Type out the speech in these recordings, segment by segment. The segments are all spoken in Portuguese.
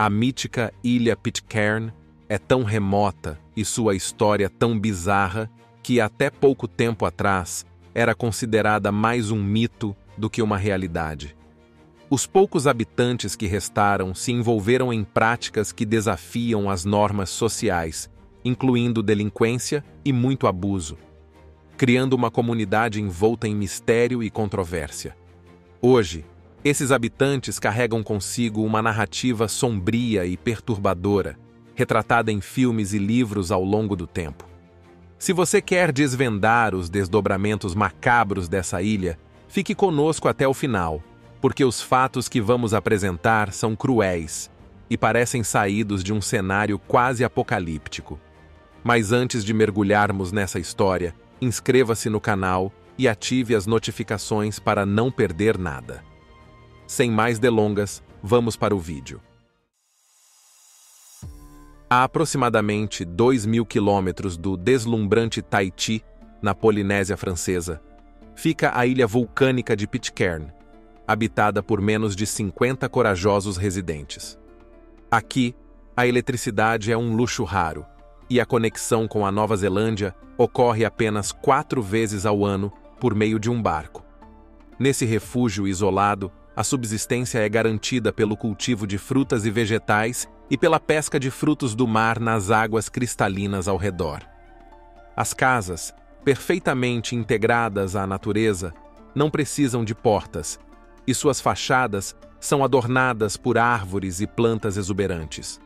A mítica Ilha Pitcairn é tão remota e sua história tão bizarra que até pouco tempo atrás era considerada mais um mito do que uma realidade. Os poucos habitantes que restaram se envolveram em práticas que desafiam as normas sociais, incluindo delinquência e muito abuso, criando uma comunidade envolta em mistério e controvérsia. Hoje, esses habitantes carregam consigo uma narrativa sombria e perturbadora, retratada em filmes e livros ao longo do tempo. Se você quer desvendar os desdobramentos macabros dessa ilha, fique conosco até o final, porque os fatos que vamos apresentar são cruéis e parecem saídos de um cenário quase apocalíptico. Mas antes de mergulharmos nessa história, inscreva-se no canal e ative as notificações para não perder nada. Sem mais delongas, vamos para o vídeo. A aproximadamente 2.000 quilômetros do deslumbrante Tahiti, na Polinésia Francesa, fica a ilha vulcânica de Pitcairn, habitada por menos de 50 corajosos residentes. Aqui, a eletricidade é um luxo raro, e a conexão com a Nova Zelândia ocorre apenas 4 vezes ao ano por meio de um barco. Nesse refúgio isolado, a subsistência é garantida pelo cultivo de frutas e vegetais e pela pesca de frutos do mar nas águas cristalinas ao redor. As casas, perfeitamente integradas à natureza, não precisam de portas, e suas fachadas são adornadas por árvores e plantas exuberantes.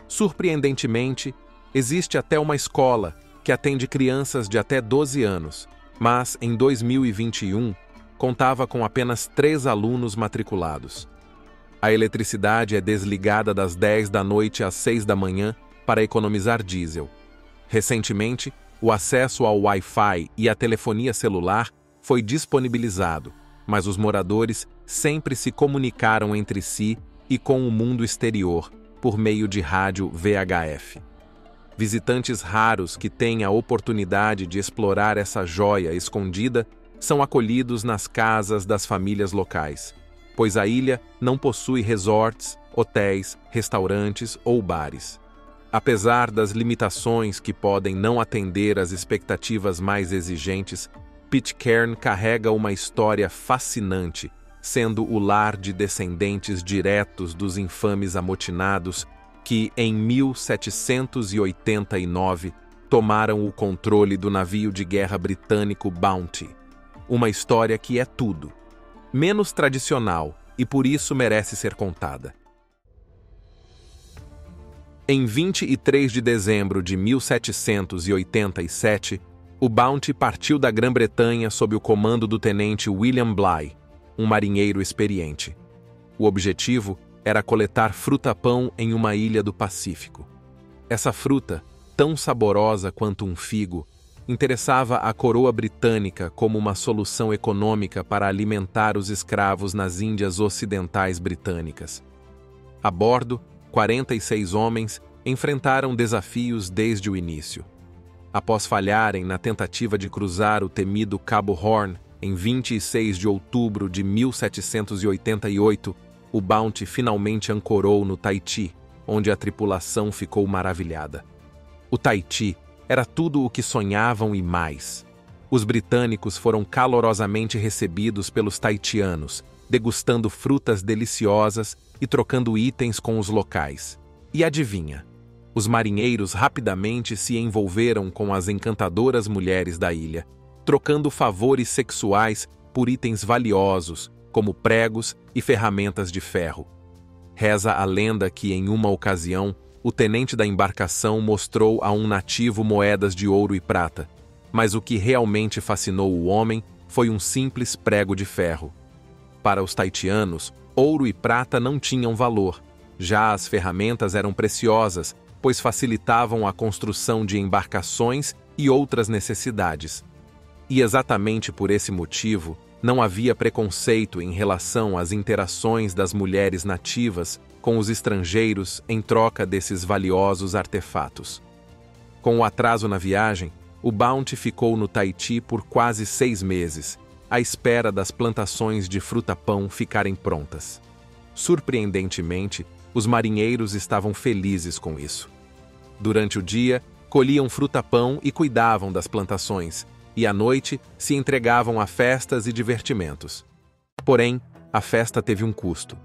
Surpreendentemente, existe até uma escola que atende crianças de até 12 anos, mas em 2021 contava com apenas 3 alunos matriculados. A eletricidade é desligada das 10 da noite às 6 da manhã para economizar diesel. Recentemente, o acesso ao Wi-Fi e à telefonia celular foi disponibilizado, mas os moradores sempre se comunicaram entre si e com o mundo exterior por meio de rádio VHF. Visitantes raros que têm a oportunidade de explorar essa joia escondida são acolhidos nas casas das famílias locais, pois a ilha não possui resorts, hotéis, restaurantes ou bares. Apesar das limitações que podem não atender às expectativas mais exigentes, Pitcairn carrega uma história fascinante, sendo o lar de descendentes diretos dos infames amotinados que, em 1789, tomaram o controle do navio de guerra britânico Bounty. Uma história que é tudo, menos tradicional e por isso merece ser contada. Em 23 de dezembro de 1787, o Bounty partiu da Grã-Bretanha sob o comando do tenente William Bligh, um marinheiro experiente. O objetivo era coletar fruta-pão em uma ilha do Pacífico. Essa fruta, tão saborosa quanto um figo, interessava a coroa britânica como uma solução econômica para alimentar os escravos nas Índias Ocidentais Britânicas. A bordo, 46 homens enfrentaram desafios desde o início. Após falharem na tentativa de cruzar o temido Cabo Horn em 26 de outubro de 1788, o Bounty finalmente ancorou no Tahiti, onde a tripulação ficou maravilhada. O Tahiti era tudo o que sonhavam e mais. Os britânicos foram calorosamente recebidos pelos tahitianos, degustando frutas deliciosas e trocando itens com os locais. E adivinha? Os marinheiros rapidamente se envolveram com as encantadoras mulheres da ilha, trocando favores sexuais por itens valiosos, como pregos e ferramentas de ferro. Reza a lenda que, em uma ocasião, o tenente da embarcação mostrou a um nativo moedas de ouro e prata, mas o que realmente fascinou o homem foi um simples prego de ferro. Para os tahitianos, ouro e prata não tinham valor, já as ferramentas eram preciosas, pois facilitavam a construção de embarcações e outras necessidades. E exatamente por esse motivo, não havia preconceito em relação às interações das mulheres nativas com os estrangeiros em troca desses valiosos artefatos. Com o atraso na viagem, o Bounty ficou no Tahiti por quase 6 meses, à espera das plantações de fruta-pão ficarem prontas. Surpreendentemente, os marinheiros estavam felizes com isso. Durante o dia, colhiam fruta-pão e cuidavam das plantações, e à noite se entregavam a festas e divertimentos. Porém, a festa teve um custo.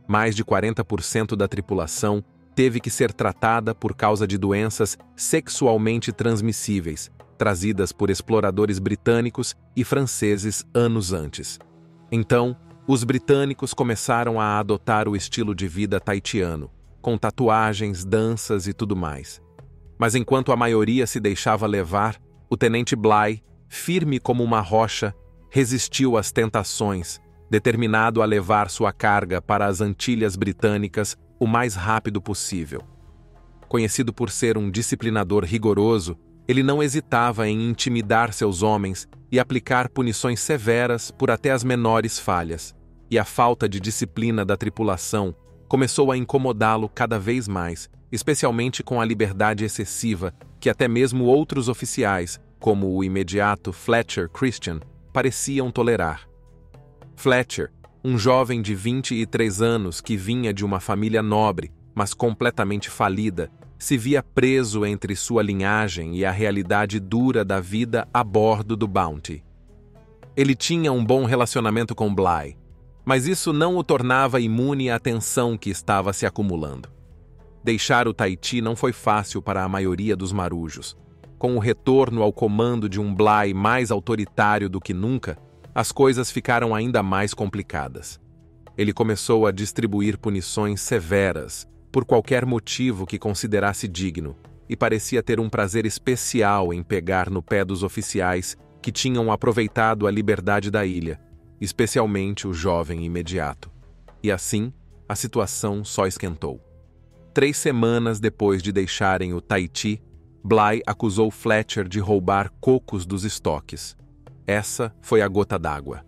Mais de 40% da tripulação teve que ser tratada por causa de doenças sexualmente transmissíveis, trazidas por exploradores britânicos e franceses anos antes. Então, os britânicos começaram a adotar o estilo de vida tahitiano, com tatuagens, danças e tudo mais. Mas enquanto a maioria se deixava levar, o tenente Bligh, firme como uma rocha, resistiu às tentações, determinado a levar sua carga para as Antilhas Britânicas o mais rápido possível. Conhecido por ser um disciplinador rigoroso, ele não hesitava em intimidar seus homens e aplicar punições severas por até as menores falhas, e a falta de disciplina da tripulação começou a incomodá-lo cada vez mais, especialmente com a liberdade excessiva que até mesmo outros oficiais, como o imediato Fletcher Christian, pareciam tolerar. Fletcher, um jovem de 23 anos que vinha de uma família nobre, mas completamente falida, se via preso entre sua linhagem e a realidade dura da vida a bordo do Bounty. Ele tinha um bom relacionamento com Bligh, mas isso não o tornava imune à tensão que estava se acumulando. Deixar o Tahiti não foi fácil para a maioria dos marujos. Com o retorno ao comando de um Bligh mais autoritário do que nunca, as coisas ficaram ainda mais complicadas. Ele começou a distribuir punições severas, por qualquer motivo que considerasse digno, e parecia ter um prazer especial em pegar no pé dos oficiais que tinham aproveitado a liberdade da ilha, especialmente o jovem imediato. E assim, a situação só esquentou. 3 semanas depois de deixarem o Tahiti, Bligh acusou Fletcher de roubar cocos dos estoques. Essa foi a gota d'água.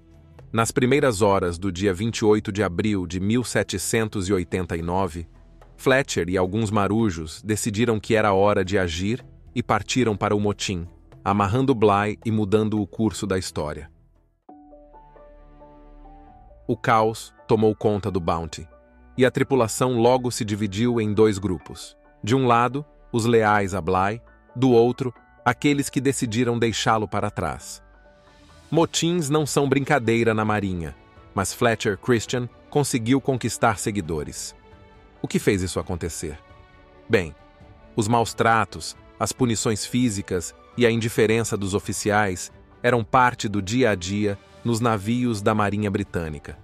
Nas primeiras horas do dia 28 de abril de 1789, Fletcher e alguns marujos decidiram que era hora de agir e partiram para o motim, amarrando Bligh e mudando o curso da história. O caos tomou conta do Bounty, e a tripulação logo se dividiu em 2 grupos. De um lado, os leais a Bligh, do outro, aqueles que decidiram deixá-lo para trás. Motins não são brincadeira na marinha, mas Fletcher Christian conseguiu conquistar seguidores. O que fez isso acontecer? Bem, os maus tratos, as punições físicas e a indiferença dos oficiais eram parte do dia a dia nos navios da Marinha Britânica.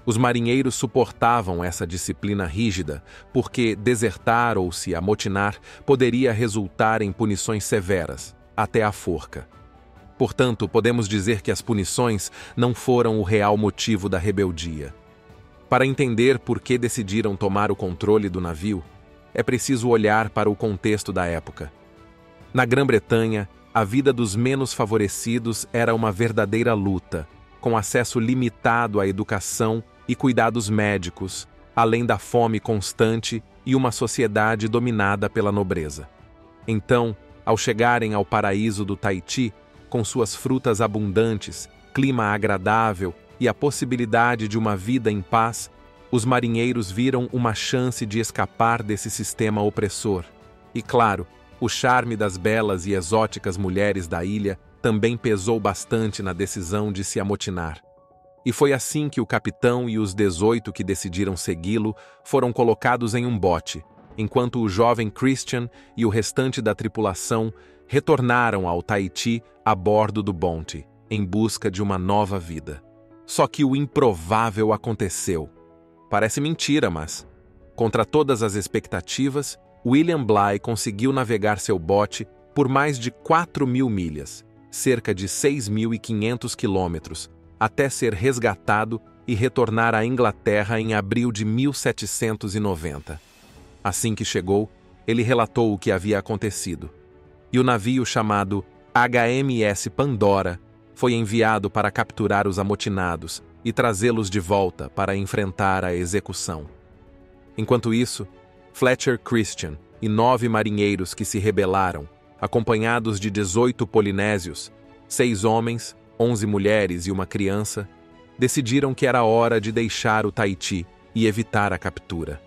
Os marinheiros suportavam essa disciplina rígida, porque desertar ou se amotinar poderia resultar em punições severas, até a forca. Portanto, podemos dizer que as punições não foram o real motivo da rebeldia. Para entender por que decidiram tomar o controle do navio, é preciso olhar para o contexto da época. Na Grã-Bretanha, a vida dos menos favorecidos era uma verdadeira luta, com acesso limitado à educação e cuidados médicos, além da fome constante e uma sociedade dominada pela nobreza. Então, ao chegarem ao paraíso do Tahiti, com suas frutas abundantes, clima agradável e a possibilidade de uma vida em paz, os marinheiros viram uma chance de escapar desse sistema opressor. E claro, o charme das belas e exóticas mulheres da ilha também pesou bastante na decisão de se amotinar. E foi assim que o capitão e os 18 que decidiram segui-lo foram colocados em um bote, enquanto o jovem Christian e o restante da tripulação retornaram ao Tahiti a bordo do Bounty, em busca de uma nova vida. Só que o improvável aconteceu. Parece mentira, mas, contra todas as expectativas, William Bligh conseguiu navegar seu bote por mais de 4.000 milhas, cerca de 6.500 quilômetros, até ser resgatado e retornar à Inglaterra em abril de 1790. Assim que chegou, ele relatou o que havia acontecido. E o navio chamado HMS Pandora foi enviado para capturar os amotinados e trazê-los de volta para enfrentar a execução. Enquanto isso, Fletcher Christian e 9 marinheiros que se rebelaram, acompanhados de 18 polinésios, 6 homens, 11 mulheres e uma criança, decidiram que era hora de deixar o Tahiti e evitar a captura.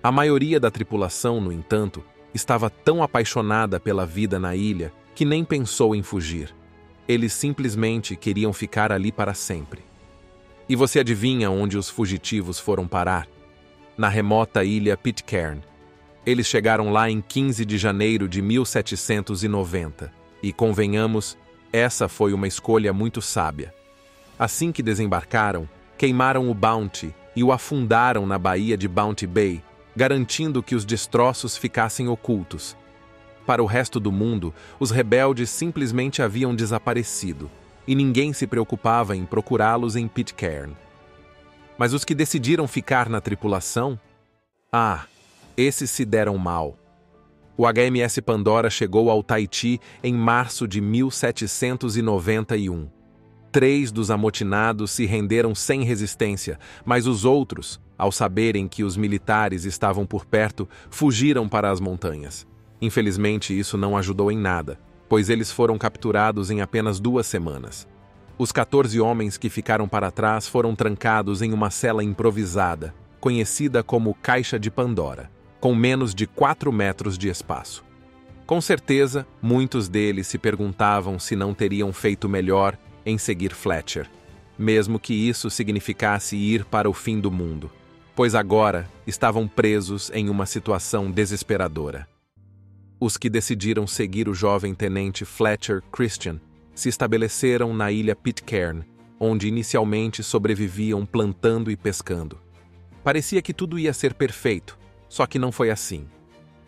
A maioria da tripulação, no entanto, estava tão apaixonada pela vida na ilha que nem pensou em fugir. Eles simplesmente queriam ficar ali para sempre. E você adivinha onde os fugitivos foram parar? Na remota ilha Pitcairn. Eles chegaram lá em 15 de janeiro de 1790. E, convenhamos, essa foi uma escolha muito sábia. Assim que desembarcaram, queimaram o Bounty e o afundaram na baía de Bounty Bay, garantindo que os destroços ficassem ocultos. Para o resto do mundo, os rebeldes simplesmente haviam desaparecido, e ninguém se preocupava em procurá-los em Pitcairn. Mas os que decidiram ficar na tripulação? Esses se deram mal. O HMS Pandora chegou ao Tahiti em março de 1791. 3 dos amotinados se renderam sem resistência, mas os outros, ao saberem que os militares estavam por perto, fugiram para as montanhas. Infelizmente, isso não ajudou em nada, pois eles foram capturados em apenas 2 semanas. Os 14 homens que ficaram para trás foram trancados em uma cela improvisada, conhecida como Caixa de Pandora, com menos de 4 metros de espaço. Com certeza, muitos deles se perguntavam se não teriam feito melhor em seguir Fletcher, mesmo que isso significasse ir para o fim do mundo, pois agora estavam presos em uma situação desesperadora. Os que decidiram seguir o jovem tenente Fletcher Christian se estabeleceram na ilha Pitcairn, onde inicialmente sobreviviam plantando e pescando. Parecia que tudo ia ser perfeito, só que não foi assim.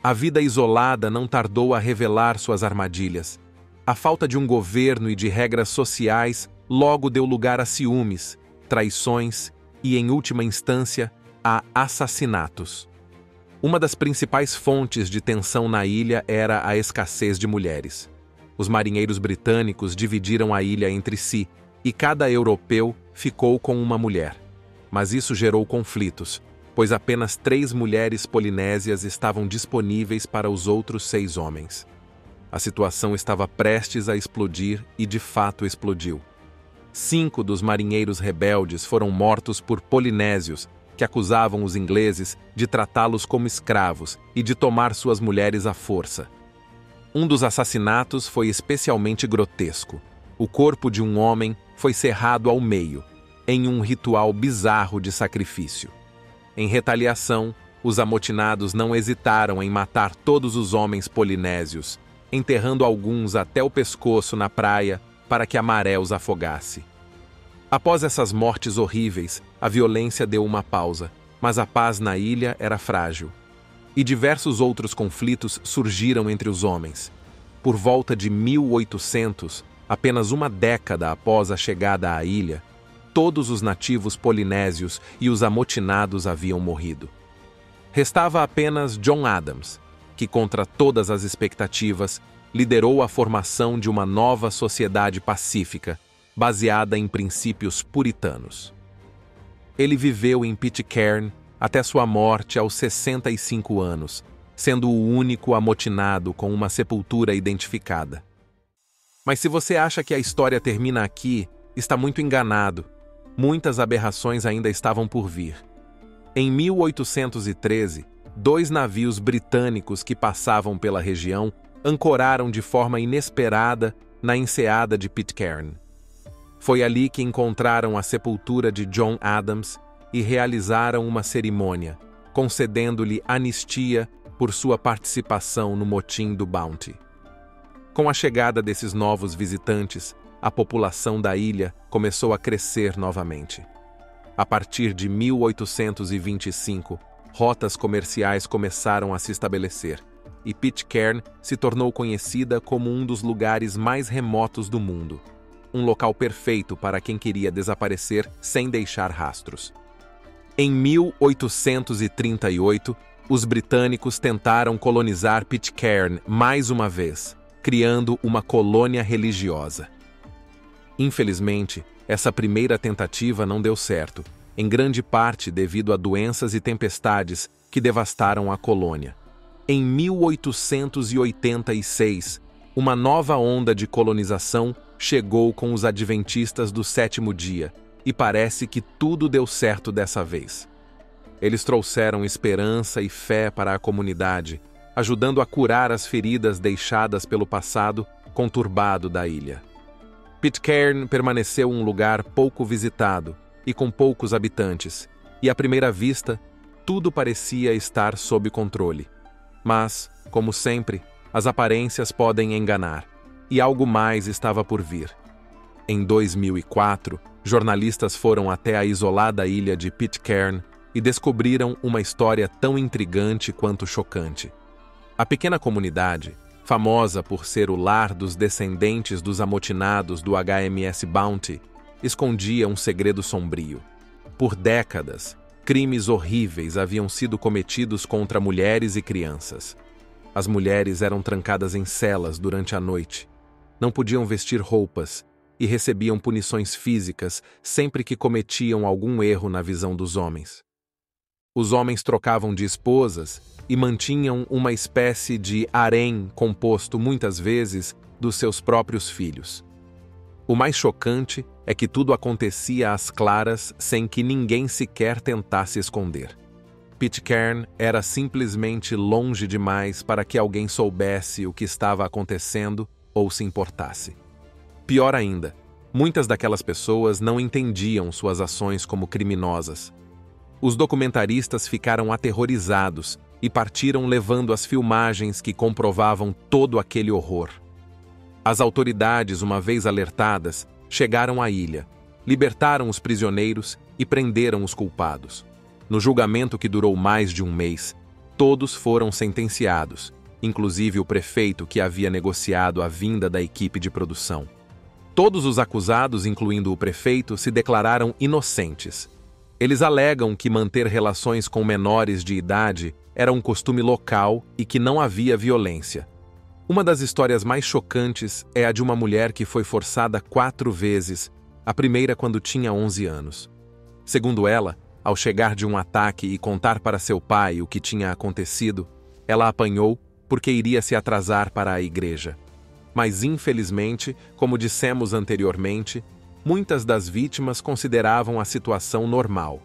A vida isolada não tardou a revelar suas armadilhas. A falta de um governo e de regras sociais logo deu lugar a ciúmes, traições e, em última instância, a assassinatos. Uma das principais fontes de tensão na ilha era a escassez de mulheres. Os marinheiros britânicos dividiram a ilha entre si e cada europeu ficou com uma mulher. Mas isso gerou conflitos, pois apenas 3 mulheres polinésias estavam disponíveis para os outros 6 homens. A situação estava prestes a explodir e de fato explodiu. 5 dos marinheiros rebeldes foram mortos por polinésios que acusavam os ingleses de tratá-los como escravos e de tomar suas mulheres à força. Um dos assassinatos foi especialmente grotesco. O corpo de um homem foi cerrado ao meio, em um ritual bizarro de sacrifício. Em retaliação, os amotinados não hesitaram em matar todos os homens polinésios, enterrando alguns até o pescoço na praia para que a maré os afogasse. Após essas mortes horríveis, a violência deu uma pausa, mas a paz na ilha era frágil. E diversos outros conflitos surgiram entre os homens. Por volta de 1800, apenas uma década após a chegada à ilha, todos os nativos polinésios e os amotinados haviam morrido. Restava apenas John Adams, que, contra todas as expectativas, liderou a formação de uma nova sociedade pacífica, baseada em princípios puritanos. Ele viveu em Pitcairn até sua morte aos 65 anos, sendo o único amotinado com uma sepultura identificada. Mas se você acha que a história termina aqui, está muito enganado. Muitas aberrações ainda estavam por vir. Em 1813, 2 navios britânicos que passavam pela região ancoraram de forma inesperada na enseada de Pitcairn. Foi ali que encontraram a sepultura de John Adams e realizaram uma cerimônia, concedendo-lhe anistia por sua participação no motim do Bounty. Com a chegada desses novos visitantes, a população da ilha começou a crescer novamente. A partir de 1825, rotas comerciais começaram a se estabelecer, e Pitcairn se tornou conhecida como um dos lugares mais remotos do mundo, um local perfeito para quem queria desaparecer sem deixar rastros. Em 1838, os britânicos tentaram colonizar Pitcairn mais uma vez, criando uma colônia religiosa. Infelizmente, essa primeira tentativa não deu certo, em grande parte devido a doenças e tempestades que devastaram a colônia. Em 1886, uma nova onda de colonização chegou com os adventistas do 7º dia, e parece que tudo deu certo dessa vez. Eles trouxeram esperança e fé para a comunidade, ajudando a curar as feridas deixadas pelo passado conturbado da ilha. Pitcairn permaneceu um lugar pouco visitado e com poucos habitantes, e à primeira vista, tudo parecia estar sob controle. Mas, como sempre, as aparências podem enganar, e algo mais estava por vir. Em 2004, jornalistas foram até a isolada ilha de Pitcairn e descobriram uma história tão intrigante quanto chocante. A pequena comunidade, famosa por ser o lar dos descendentes dos amotinados do HMS Bounty, escondia um segredo sombrio. Por décadas, crimes horríveis haviam sido cometidos contra mulheres e crianças. As mulheres eram trancadas em celas durante a noite, não podiam vestir roupas e recebiam punições físicas sempre que cometiam algum erro na visão dos homens. Os homens trocavam de esposas e mantinham uma espécie de harém composto muitas vezes dos seus próprios filhos. O mais chocante é que tudo acontecia às claras sem que ninguém sequer tentasse esconder. Pitcairn era simplesmente longe demais para que alguém soubesse o que estava acontecendo ou se importasse. Pior ainda, muitas daquelas pessoas não entendiam suas ações como criminosas. Os documentaristas ficaram aterrorizados e partiram levando as filmagens que comprovavam todo aquele horror. As autoridades, uma vez alertadas, chegaram à ilha, libertaram os prisioneiros e prenderam os culpados. No julgamento que durou mais de um mês, todos foram sentenciados, inclusive o prefeito que havia negociado a vinda da equipe de produção. Todos os acusados, incluindo o prefeito, se declararam inocentes. Eles alegam que manter relações com menores de idade era um costume local e que não havia violência. Uma das histórias mais chocantes é a de uma mulher que foi forçada 4 vezes, a primeira quando tinha 11 anos. Segundo ela, ao chegar de um ataque e contar para seu pai o que tinha acontecido, ela apanhou porque iria se atrasar para a igreja. Mas, infelizmente, como dissemos anteriormente, muitas das vítimas consideravam a situação normal.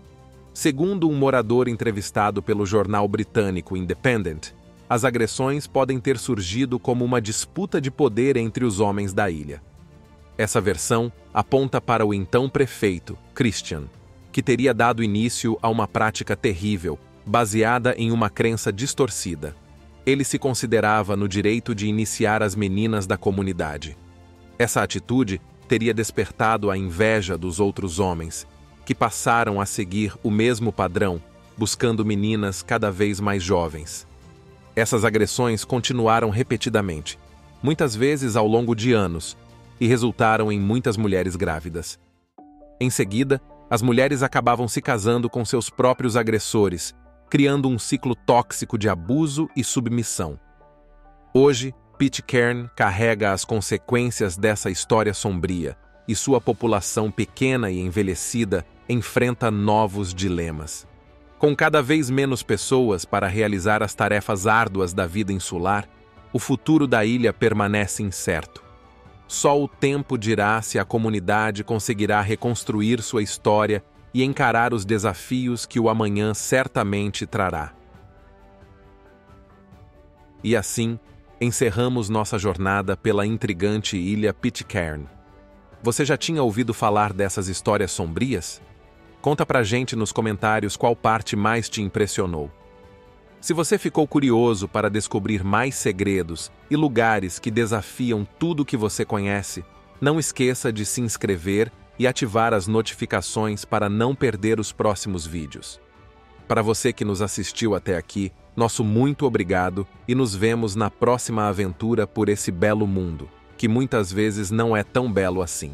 Segundo um morador entrevistado pelo jornal britânico Independent, as agressões podem ter surgido como uma disputa de poder entre os homens da ilha. Essa versão aponta para o então prefeito, Christian, que teria dado início a uma prática terrível, baseada em uma crença distorcida. Ele se considerava no direito de iniciar as meninas da comunidade. Essa atitude teria despertado a inveja dos outros homens, que passaram a seguir o mesmo padrão, buscando meninas cada vez mais jovens. Essas agressões continuaram repetidamente, muitas vezes ao longo de anos, e resultaram em muitas mulheres grávidas. Em seguida, as mulheres acabavam se casando com seus próprios agressores, criando um ciclo tóxico de abuso e submissão. Hoje, Pitcairn carrega as consequências dessa história sombria, e sua população pequena e envelhecida enfrenta novos dilemas. Com cada vez menos pessoas para realizar as tarefas árduas da vida insular, o futuro da ilha permanece incerto. Só o tempo dirá se a comunidade conseguirá reconstruir sua história e encarar os desafios que o amanhã certamente trará. E assim, encerramos nossa jornada pela intrigante ilha Pitcairn. Você já tinha ouvido falar dessas histórias sombrias? Conta pra gente nos comentários qual parte mais te impressionou. Se você ficou curioso para descobrir mais segredos e lugares que desafiam tudo que você conhece, não esqueça de se inscrever e ativar as notificações para não perder os próximos vídeos. Para você que nos assistiu até aqui, nosso muito obrigado e nos vemos na próxima aventura por esse belo mundo, que muitas vezes não é tão belo assim.